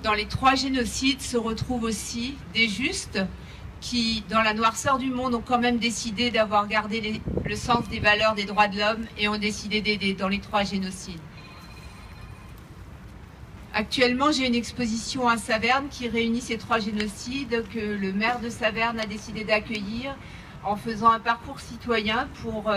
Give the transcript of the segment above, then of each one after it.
dans les 3 génocides se retrouvent aussi des justes qui, dans la noirceur du monde, ont quand même décidé d'avoir gardé le sens des valeurs des droits de l'homme et ont décidé d'aider dans les 3 génocides. Actuellement, j'ai une exposition à Saverne qui réunit ces 3 génocides que le maire de Saverne a décidé d'accueillir en faisant un parcours citoyen pour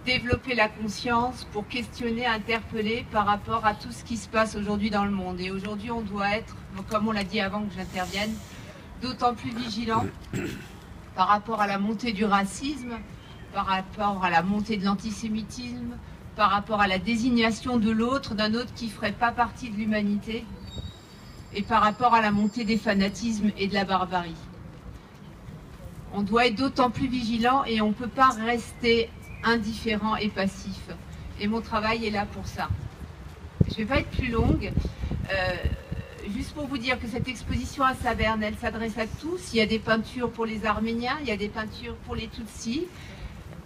développer la conscience, pour questionner, interpeller par rapport à tout ce qui se passe aujourd'hui dans le monde. Et aujourd'hui, on doit être, comme on l'a dit avant que j'intervienne, d'autant plus vigilant par rapport à la montée du racisme, par rapport à la montée de l'antisémitisme, par rapport à la désignation de l'autre, d'un autre qui ne ferait pas partie de l'humanité, et par rapport à la montée des fanatismes et de la barbarie. On doit être d'autant plus vigilant et on ne peut pas rester indifférent et passif. Et mon travail est là pour ça. Je ne vais pas être plus longue. Juste pour vous dire que cette exposition à Saverne, elle s'adresse à tous. Il y a des peintures pour les Arméniens, il y a des peintures pour les Tutsis.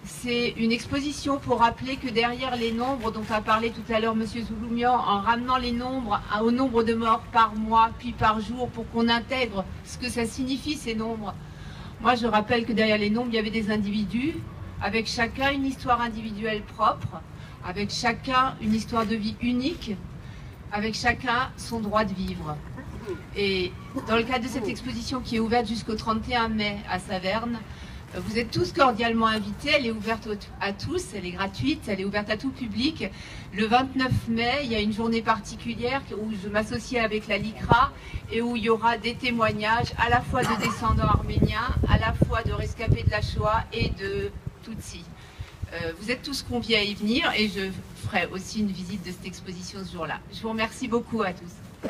C'est une exposition pour rappeler que derrière les nombres dont a parlé tout à l'heure M. Zouloumian, en ramenant les nombres au nombre de morts par mois, puis par jour, pour qu'on intègre ce que ça signifie ces nombres. Moi, je rappelle que derrière les nombres, il y avait des individus, avec chacun une histoire individuelle propre, avec chacun une histoire de vie unique, avec chacun son droit de vivre. Et dans le cadre de cette exposition qui est ouverte jusqu'au 31 mai à Saverne, vous êtes tous cordialement invités, elle est ouverte à tous, elle est gratuite, elle est ouverte à tout public. Le 29 mai, il y a une journée particulière où je m'associe avec la LICRA et où il y aura des témoignages à la fois de descendants arméniens, à la fois de rescapés de la Shoah et de Tutsis. Vous êtes tous conviés à y venir et je ferai aussi une visite de cette exposition ce jour-là. Je vous remercie beaucoup à tous.